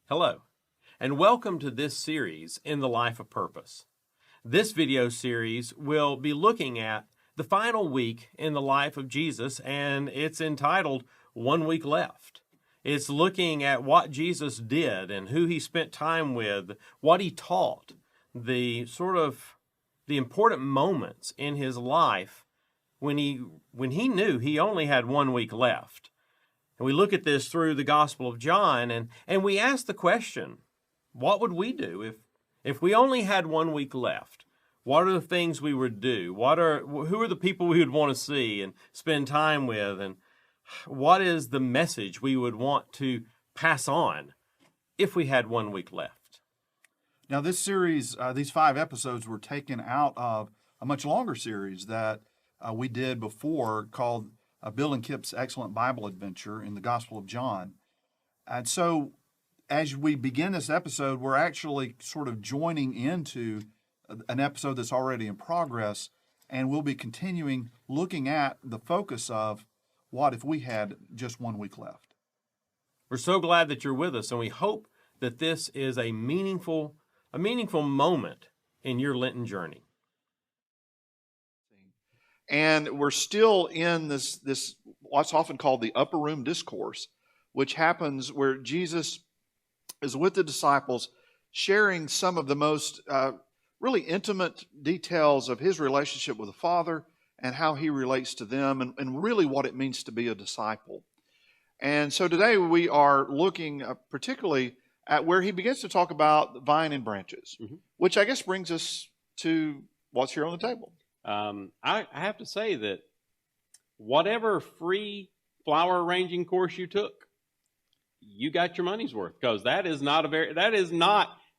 Hello, and welcome to this series, In the Life of Purpose. This video series will be looking at the final week in the life of Jesus, and it's entitled 1 Week Left. It's looking at what Jesus did and who he spent time with, what he taught, the important moments in his life when he knew he only had 1 week left. And we look at this through the Gospel of John, and we ask the question, what would we do if we only had 1 week left? What are the things we would do? Who are the people we would want to see and spend time with? And what is the message we would want to pass on if we had 1 week left? Now, this series, these 5 episodes were taken out of a much longer series that we did before called Bill and Kip's Excellent Bible Adventure in the Gospel of John. And so as we begin this episode, we're actually sort of joining into an episode that's already in progress, and we'll be continuing looking at the focus of what if we had just 1 week left. We're so glad that you're with us, and we hope that this is a meaningful moment in your Lenten journey. And we're still in this what's often called the upper room discourse, which happens where Jesus is with the disciples sharing some of the most really intimate details of his relationship with the Father and how he relates to them and really what it means to be a disciple. And so today we are looking particularly at where he begins to talk about the vine and branches, which I guess brings us to what's here on the table. I have to say that whatever free flower arranging course you took, you got your money's worth, because that is not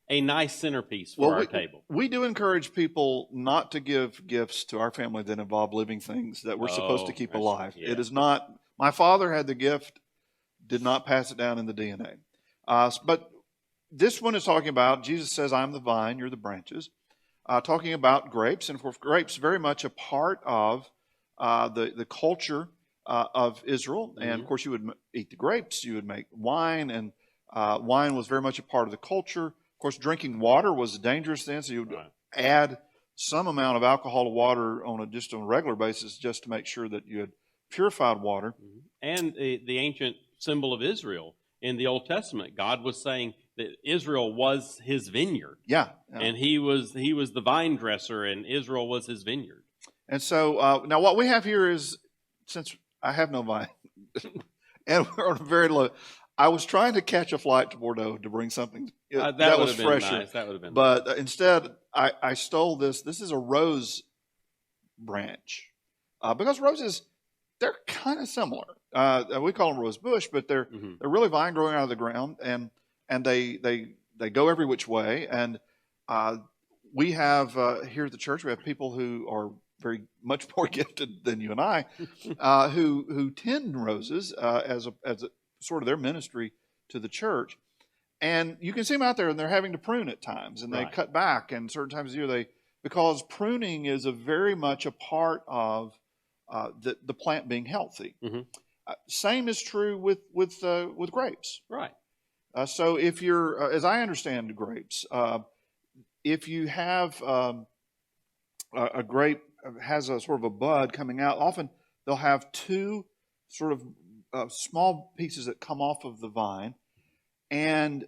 a nice centerpiece for our table. We do encourage people not to give gifts to our family that involve living things that we're supposed to keep alive. Yeah. It is not. My father had the gift, did not pass it down in the DNA. But this one is talking about, Jesus says, I'm the vine, you're the branches. Talking about grapes, and for grapes, very much a part of the culture of Israel. And of course, you would eat the grapes, you would make wine, and wine was very much a part of the culture. Of course, drinking water was a dangerous thing, so you would add some amount of alcohol to water on a regular basis just to make sure that you had purified water. And the ancient symbol of Israel in the Old Testament, God was saying that Israel was his vineyard. Yeah. And he was the vine dresser, and Israel was his vineyard. And so now what we have here is, since I have no vine, and we're on a very low, I was trying to catch a flight to Bordeaux to bring something that was fresher. Nice. That would have been but nice. Instead, I stole this. This is a rose branch because roses, they're kind of similar. We call them rose bush, but they're really vine growing out of the ground, and they go every which way. And we have here at the church, we have people who are very much more gifted than you and I, who tend roses as a sort of their ministry to the church. And you can see them out there, and they're having to prune at times, and they cut back. And certain times of the year, because pruning is very much a part of the plant being healthy. Same is true with grapes. Right. So if you're, as I understand grapes, if you have a grape has a sort of a bud coming out, often they'll have 2 sort of small pieces that come off of the vine, and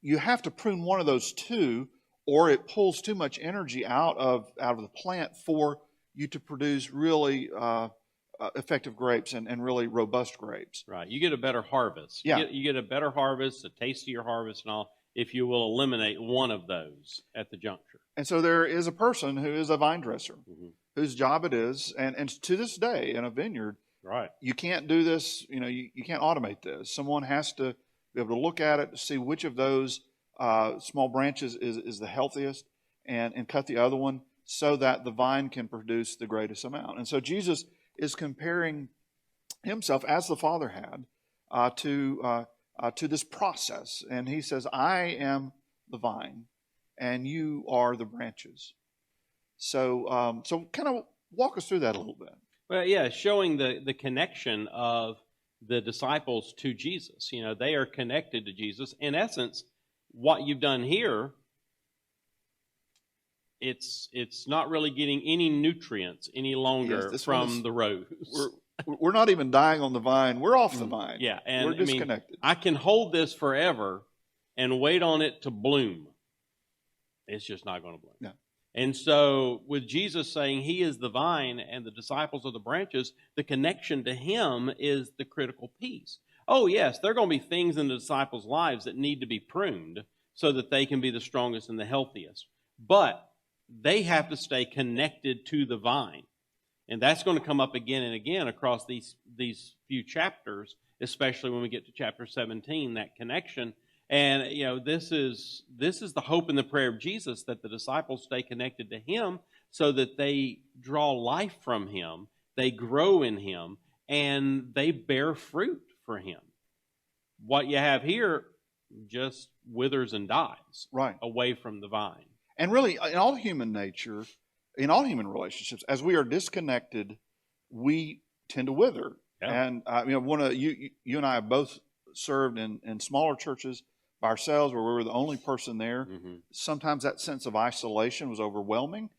you have to prune one of those 2, or it pulls too much energy out of the plant for you to produce really effective grapes and really robust grapes. Right. You get a better harvest. Yeah. You get a better harvest, a tastier harvest and all, if you will eliminate one of those at the juncture. And so there is a person who is a vine dresser, whose job it is, and to this day in a vineyard, you can't do this, you can't automate this. Someone has to be able to look at it to see which of those small branches is the healthiest and cut the other one so that the vine can produce the greatest amount. And so Jesus is comparing himself, as the Father had, to this process. And he says, I am the vine, and you are the branches. So kind of walk us through that a little bit. Well, yeah, showing the connection of the disciples to Jesus. They are connected to Jesus. In essence, what you've done here, it's not really getting any nutrients any longer from the rose. We're not even dying on the vine. We're off the vine. Yeah, and we're disconnected. I can hold this forever and wait on it to bloom. It's just not going to bloom. Yeah. And so with Jesus saying he is the vine and the disciples are the branches, the connection to him is the critical piece. Oh, yes, there are going to be things in the disciples' lives that need to be pruned so that they can be the strongest and the healthiest. But they have to stay connected to the vine. And that's going to come up again and again across these few chapters, especially when we get to chapter 17, that connection. And, this is the hope and the prayer of Jesus, that the disciples stay connected to him so that they draw life from him, they grow in him, and they bear fruit for him. What you have here just withers and dies away from the vine. And really, in all human nature, in all human relationships, as we are disconnected, we tend to wither. Yeah. And you and I have both served in smaller churches by ourselves, where we were the only person there. Mm-hmm. Sometimes that sense of isolation was overwhelming,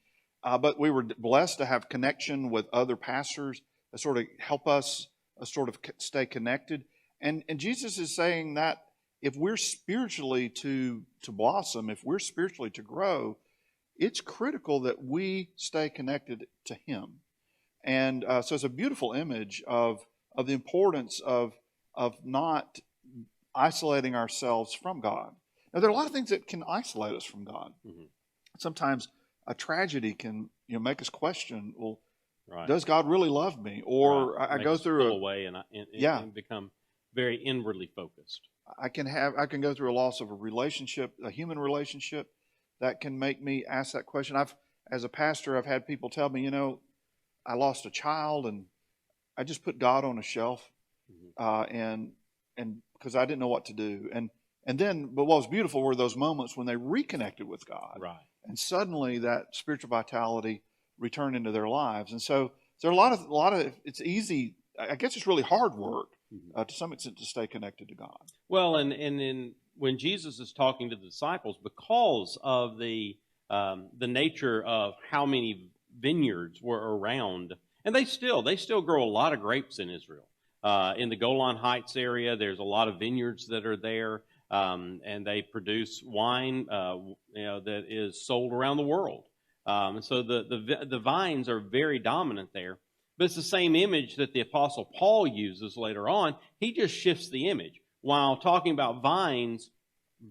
but we were blessed to have connection with other pastors that sort of help us sort of stay connected. And Jesus is saying that if we're spiritually to blossom, if we're spiritually to grow, it's critical that we stay connected to him. And so it's a beautiful image of the importance of not isolating ourselves from God. Now, there are a lot of things that can isolate us from God. Mm-hmm. Sometimes a tragedy can make us question, well, does God really love me? Or I go through away and become very inwardly focused. I can go through a loss of a relationship, a human relationship, that can make me ask that question. As a pastor, I've had people tell me, I lost a child and I just put God on a shelf, and because I didn't know what to do. But what was beautiful were those moments when they reconnected with God, and suddenly that spiritual vitality returned into their lives. And so there are a lot of. It's easy. I guess it's really hard work to some extent to stay connected to God. Well, and when Jesus is talking to the disciples, because of the nature of how many vineyards were around, and they still grow a lot of grapes in Israel. In the Golan Heights area, there's a lot of vineyards that are there, and they produce wine, that is sold around the world. And so the vines are very dominant there. But it's the same image that the Apostle Paul uses later on. He just shifts the image. While talking about vines,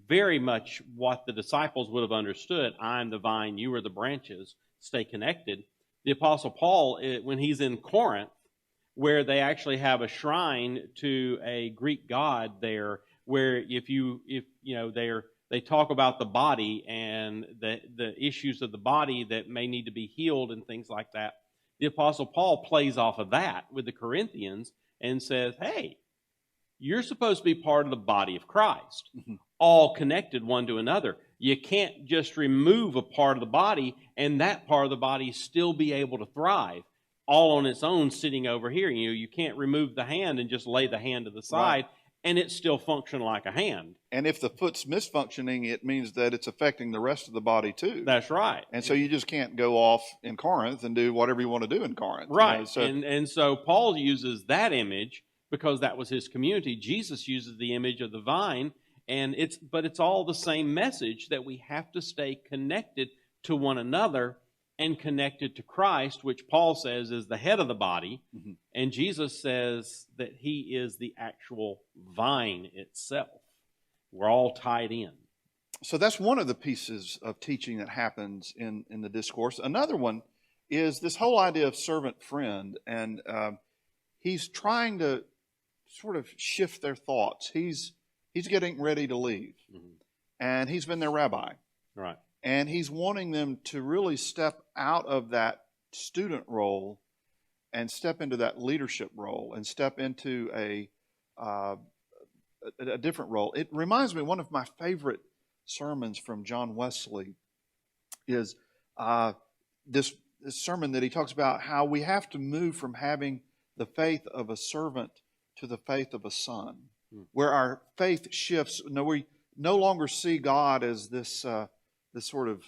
very much what the disciples would have understood, I'm the vine, you are the branches, stay connected. The Apostle Paul, when he's in Corinth, where they actually have a shrine to a Greek god there, where they talk about the body and the issues of the body that may need to be healed and things like that. The Apostle Paul plays off of that with the Corinthians and says, hey, you're supposed to be part of the body of Christ, all connected one to another. You can't just remove a part of the body and that part of the body still be able to thrive all on its own sitting over here. You can't remove the hand and just lay the hand to the side and it still function like a hand. And if the foot's misfunctioning, it means that it's affecting the rest of the body too. That's right. And so you just can't go off in Corinth and do whatever you want to do in Corinth. Right. And so Paul uses that image because that was his community. Jesus uses the image of the vine, but it's all the same message, that we have to stay connected to one another and connected to Christ, which Paul says is the head of the body. Mm-hmm. And Jesus says that he is the actual vine itself. We're all tied in. So that's one of the pieces of teaching that happens in the discourse. Another one is this whole idea of servant friend. And he's trying to sort of shift their thoughts. He's getting ready to leave. Mm-hmm. And he's been their rabbi. Right. And he's wanting them to really step out of that student role and step into that leadership role and step into a different role. It reminds me, one of my favorite sermons from John Wesley is this sermon that he talks about how we have to move from having the faith of a servant to the faith of a son, where our faith shifts. No, we no longer see God as this sort of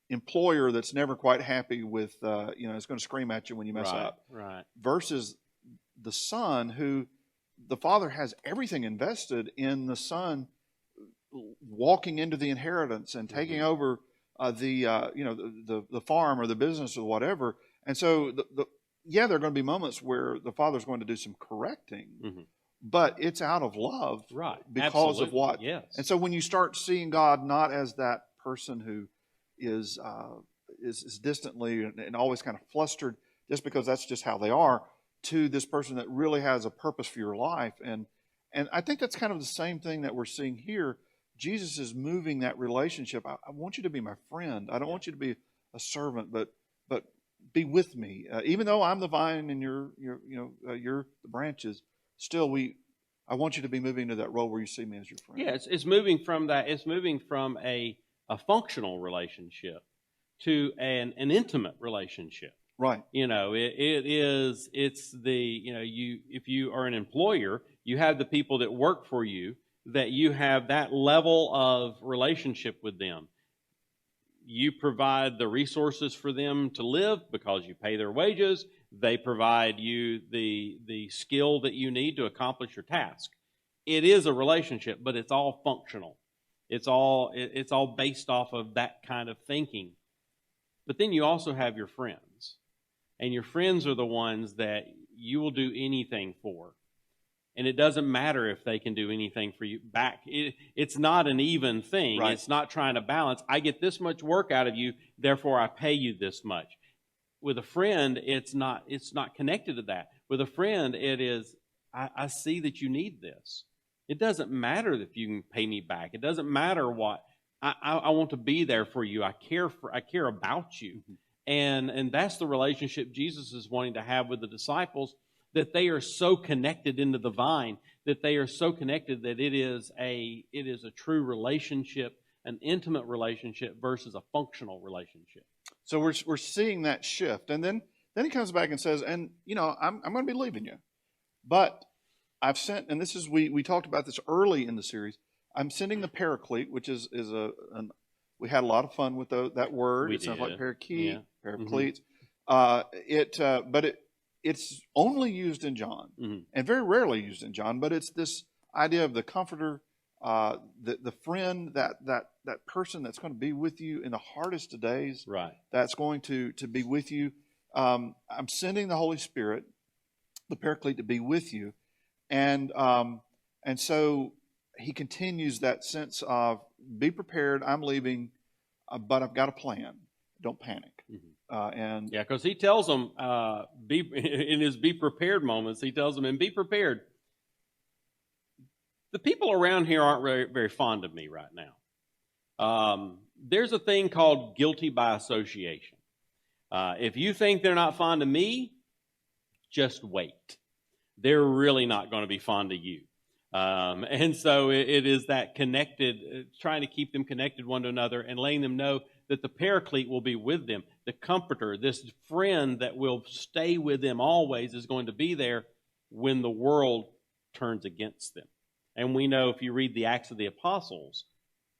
employer that's never quite happy with, is going to scream at you when you mess up. Right. Versus the son, who the father has everything invested in the son walking into the inheritance and taking over the farm or the business or whatever. And so there are going to be moments where the father's going to do some correcting, but it's out of love, Right? Because of what. Yes. And so when you start seeing God not as that person who is distantly and always kind of flustered just because that's just how they are, to this person that really has a purpose for your life. And I think that's kind of the same thing that we're seeing here. Jesus is moving that relationship. I want you to be my friend. I don't want you to be a servant, but be with me. Even though I'm the vine and you're the branches, still I want you to be moving to that role where you see me as your friend. Yeah, it's moving from that. It's moving from a functional relationship to an intimate relationship. Right. It's the, if you are an employer, you have the people that work for you, that you have that level of relationship with them. You provide the resources for them to live because you pay their wages. They provide you the skill that you need to accomplish your task. It is a relationship, but it's all functional. It's all based off of that kind of thinking. But then you also have your friends. And your friends are the ones that you will do anything for. And it doesn't matter if they can do anything for you back. It's not an even thing. Right. It's not trying to balance. I get this much work out of you, therefore I pay you this much. With a friend, it's not connected to that. With a friend, it is, I see that you need this. It doesn't matter if you can pay me back. It doesn't matter what. I want to be there for you. I care about you. And that's the relationship Jesus is wanting to have with the disciples, that they are so connected into the vine, that they are so connected that it is a true relationship, an intimate relationship versus a functional relationship. So we're seeing that shift. And then he comes back and says, and I'm going to be leaving you. But I've sent, and this is, we talked about this early in the series, I'm sending the Paraclete, which is we had a lot of fun with that word. It sounds like Paraclete, Paraclete. But it's only used in John, and very rarely used in John. But it's this idea of the comforter, the friend, that person that's going to be with you in the hardest of days. Right. That's going to be with you. I'm sending the Holy Spirit, the Paraclete, to be with you, and so he continues that sense of be prepared. I'm leaving, but I've got a plan. Don't panic. Because he tells them in his be prepared moments, he tells them, and be prepared. The people around here aren't very, very fond of me right now. There's a thing called guilty by association. If you think they're not fond of me, just wait. They're really not going to be fond of you. And so it is that connected, trying to keep them connected one to another and letting them know that the Paraclete will be with them. The Comforter, this friend that will stay with them always, is going to be there when the world turns against them. And we know, if you read the Acts of the Apostles,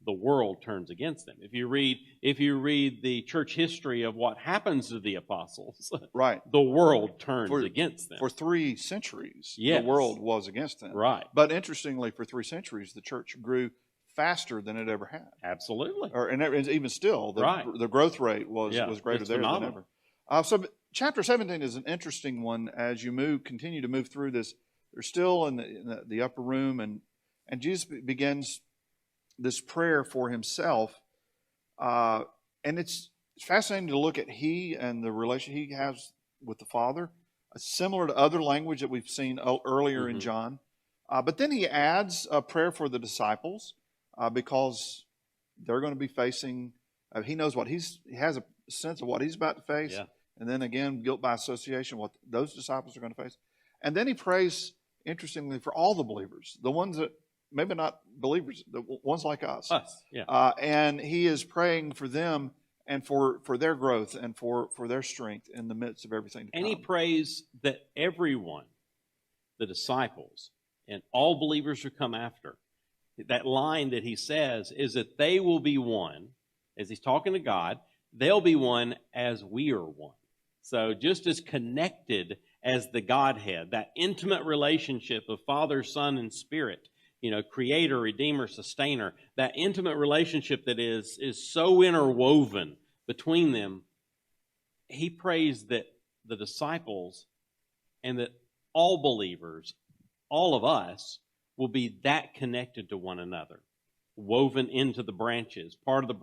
the world turns against them. If you read the church history of what happens to the apostles, right, the world turns against them. For 3 centuries, yes, the world was against them. Right. But interestingly, for 3 centuries, the church grew faster than it ever had. Absolutely. And even still, the growth rate was greater there than ever. So chapter 17 is an interesting one as you continue to move through this. They're still in the upper room, and Jesus begins this prayer for himself, and it's fascinating to look at he and the relation he has with the Father, similar to other language that we've seen earlier in John. But then he adds a prayer for the disciples because they're going to be facing. He knows he has a sense of what he's about to face, and then again, guilt by association, what those disciples are going to face. And then he prays, interestingly, for all the believers, the ones that maybe not believers, the ones like us. And he is praying for them and for their growth and for their strength in the midst of everything to come. And he prays that everyone the disciples, and all believers who come after. That line that he says is that they will be one, as he's talking to God, they'll be one as we are one. So just as connected as the Godhead, that intimate relationship of Father, Son, and Spirit, Creator, Redeemer, Sustainer, that intimate relationship that is so interwoven between them, he prays that the disciples and that all believers, all of us, will be that connected to one another, woven into the branches, part of the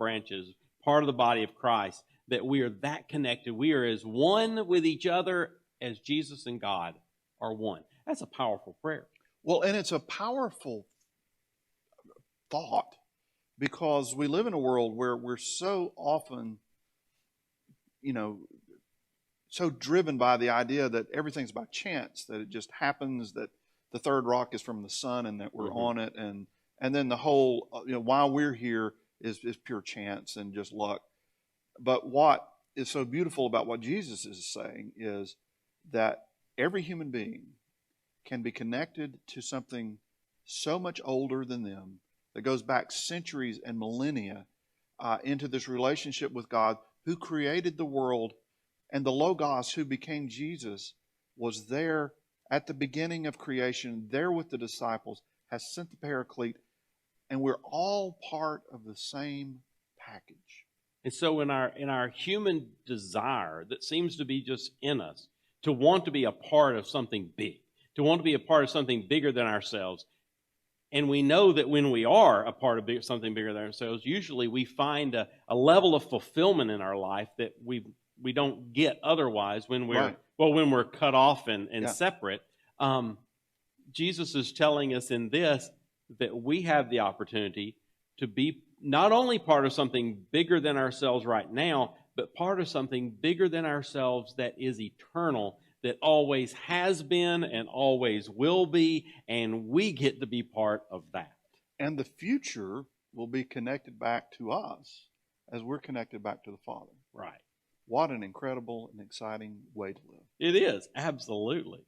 body of Christ, that we are that connected. We are as one with each other as Jesus and God are one. That's a powerful prayer. Well, and it's a powerful thought because we live in a world where we're so often, so driven by the idea that everything's by chance, that it just happens, that the third rock is from the sun and that we're on it. And then the whole, why we're here is pure chance and just luck. But what is so beautiful about what Jesus is saying is that every human being can be connected to something so much older than them that goes back centuries and millennia into this relationship with God who created the world, and the Logos who became Jesus was there at the beginning of creation, there with the disciples, has sent the Paraclete, and we're all part of the same package. And so in our human desire that seems to be just in us, to want to be a part of something big, to want to be a part of something bigger than ourselves, and we know that when we are a part of something bigger than ourselves, usually we find a level of fulfillment in our life that we don't get otherwise when we're cut off and separate. Jesus is telling us in this that we have the opportunity to be not only part of something bigger than ourselves right now, but part of something bigger than ourselves that is eternal, that always has been and always will be, and we get to be part of that. And the future will be connected back to us as we're connected back to the Father. Right. What an incredible and exciting way to live. It is, absolutely.